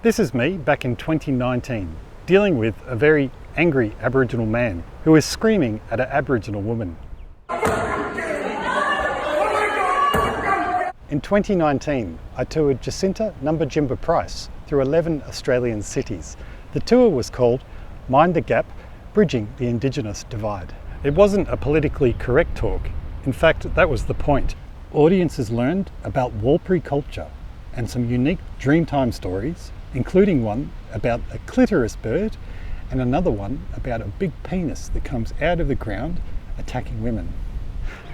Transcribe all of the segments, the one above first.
This is me back in 2019, dealing with a very angry Aboriginal man who is screaming at an Aboriginal woman. In 2019, I toured Jacinta Numberjimba Price through 11 Australian cities. The tour was called Mind the Gap, Bridging the Indigenous Divide. It wasn't a politically correct talk. In fact, that was the point. Audiences learned about Warlpiri culture and some unique Dreamtime stories, including one about a clitoris bird and another one about a big penis that comes out of the ground attacking women.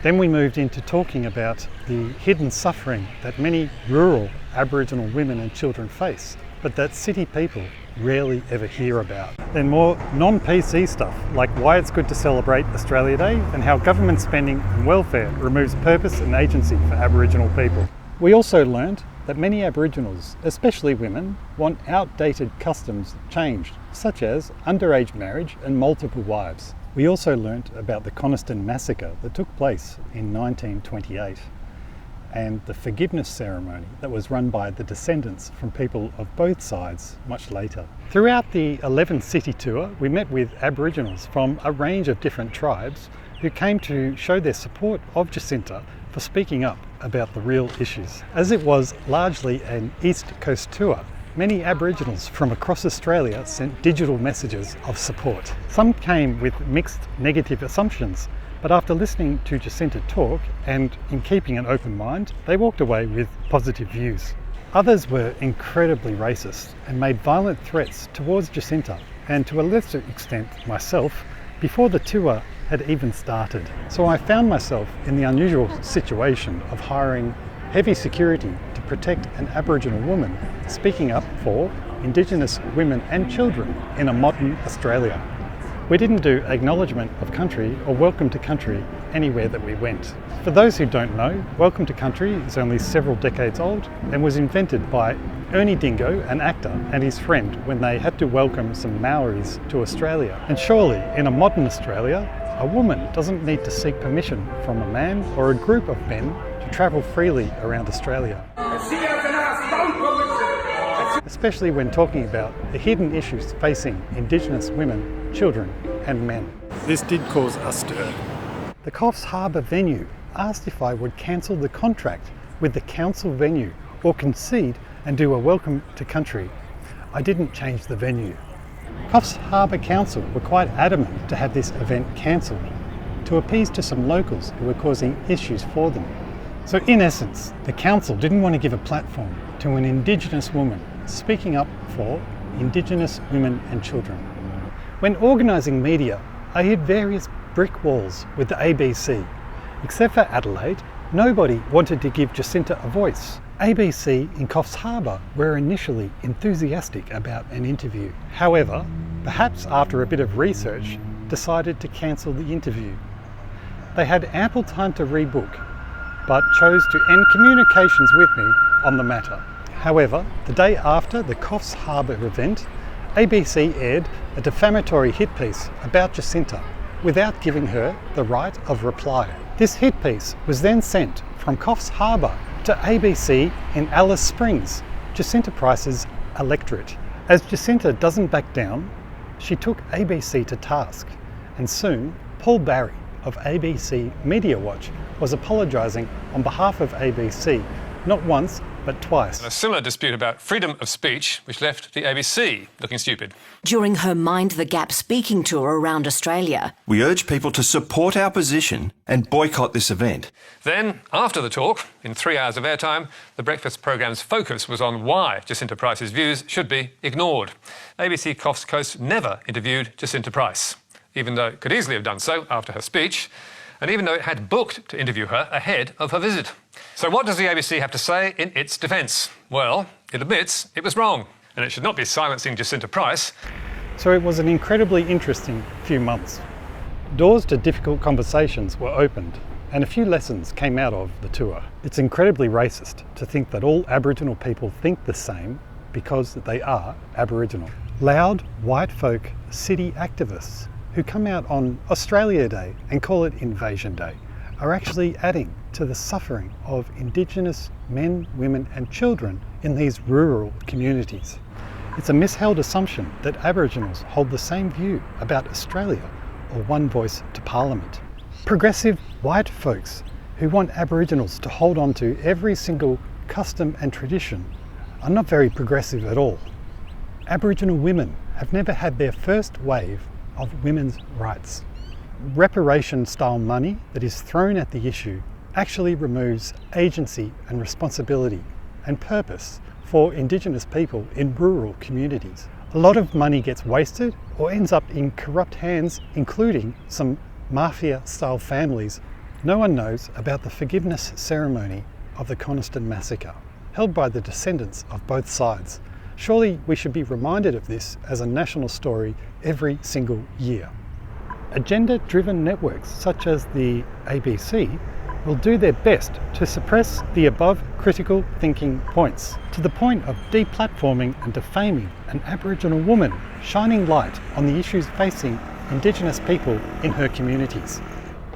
Then we moved into talking about the hidden suffering that many rural Aboriginal women and children face, but that city people rarely ever hear about. Then more non-PC stuff, like why it's good to celebrate Australia Day and how government spending on welfare removes purpose and agency for Aboriginal people. We also learned that many Aboriginals, especially women, want outdated customs changed, such as underage marriage and multiple wives. We also learnt about the Coniston massacre that took place in 1928 and the forgiveness ceremony that was run by the descendants from people of both sides much later. Throughout the 11 city tour, we met with Aboriginals from a range of different tribes who came to show their support of Jacinta for speaking up about the real issues. As it was largely an East Coast tour, many Aboriginals from across Australia sent digital messages of support. Some came with mixed negative assumptions, but after listening to Jacinta talk and in keeping an open mind, they walked away with positive views. Others were incredibly racist and made violent threats towards Jacinta and to a lesser extent myself before the tour had even started. So I found myself in the unusual situation of hiring heavy security to protect an Aboriginal woman speaking up for Indigenous women and children in a modern Australia. We didn't do acknowledgement of country or welcome to country anywhere that we went. For those who don't know, welcome to country is only several decades old and was invented by Ernie Dingo, an actor, and his friend when they had to welcome some Maoris to Australia. And surely, in a modern Australia, a woman doesn't need to seek permission from a man or a group of men to travel freely around Australia. Especially when talking about the hidden issues facing Indigenous women, children and men. This did cause a stir. The Coffs Harbour venue asked if I would cancel the contract with the council venue or concede and do a welcome to country. I didn't change the venue. Coffs Harbour Council were quite adamant to have this event cancelled to appease to some locals who were causing issues for them. So in essence, the council didn't want to give a platform to an Indigenous woman speaking up for Indigenous women and children. When organising media, I hit various brick walls with the ABC. Except for Adelaide, nobody wanted to give Jacinta a voice. ABC in Coffs Harbour were initially enthusiastic about an interview. However, perhaps after a bit of research, decided to cancel the interview. They had ample time to rebook, but chose to end communications with me on the matter. However, the day after the Coffs Harbour event, ABC aired a defamatory hit piece about Jacinta without giving her the right of reply. This hit piece was then sent from Coffs Harbour to ABC in Alice Springs, Jacinta Price's electorate. As Jacinta doesn't back down, she took ABC to task, and soon Paul Barry of ABC Media Watch was apologising on behalf of ABC, not once but twice. And a similar dispute about freedom of speech, which left the ABC looking stupid. During her Mind the Gap speaking tour around Australia, we urge people to support our position and boycott this event. Then, after the talk, in 3 hours of airtime, the breakfast programme's focus was on why Jacinta Price's views should be ignored. ABC Coffs Coast never interviewed Jacinta Price, even though it could easily have done so after her speech, and even though it had booked to interview her ahead of her visit. So what does the ABC have to say in its defence? Well, it admits it was wrong, and it should not be silencing Jacinta Price. So it was an incredibly interesting few months. Doors to difficult conversations were opened, and a few lessons came out of the tour. It's incredibly racist to think that all Aboriginal people think the same because they are Aboriginal. Loud, white folk city activists who come out on Australia Day and call it Invasion Day are actually adding to the suffering of Indigenous men, women and children in these rural communities. It's a misheld assumption that Aboriginals hold the same view about Australia or one voice to Parliament. Progressive white folks who want Aboriginals to hold on to every single custom and tradition are not very progressive at all. Aboriginal women have never had their first wave of women's rights. Reparation-style money that is thrown at the issue actually removes agency and responsibility and purpose for Indigenous people in rural communities. A lot of money gets wasted or ends up in corrupt hands, including some mafia-style families. No one knows about the forgiveness ceremony of the Coniston massacre, held by the descendants of both sides. Surely we should be reminded of this as a national story every single year. Agenda-driven networks such as the ABC will do their best to suppress the above critical thinking points, to the point of deplatforming and defaming an Aboriginal woman, shining light on the issues facing Indigenous people in her communities.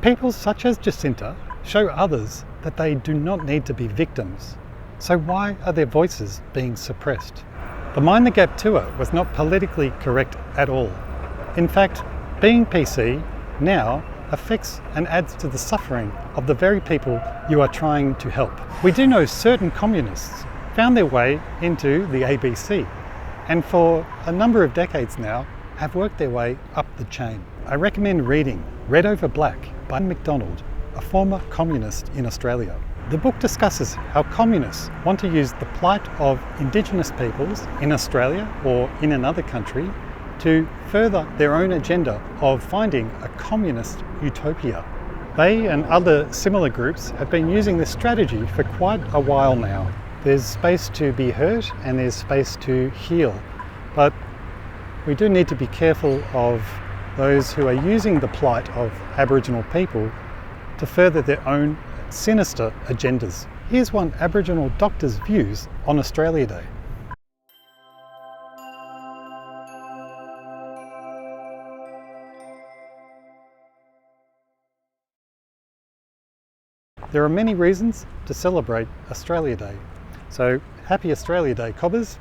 People such as Jacinta show others that they do not need to be victims. So why are their voices being suppressed? The Mind the Gap tour was not politically correct at all. In fact, being PC now affects and adds to the suffering of the very people you are trying to help. We do know certain communists found their way into the ABC and for a number of decades now have worked their way up the chain. I recommend reading Red Over Black by MacDonald, a former communist in Australia. The book discusses how communists want to use the plight of Indigenous peoples in Australia or in another country to further their own agenda of finding a communist utopia. They and other similar groups have been using this strategy for quite a while now. There's space to be hurt and there's space to heal, but we do need to be careful of those who are using the plight of Aboriginal people to further their own sinister agendas. Here's one Aboriginal doctor's views on Australia Day. There are many reasons to celebrate Australia Day. So happy Australia Day, cobbers.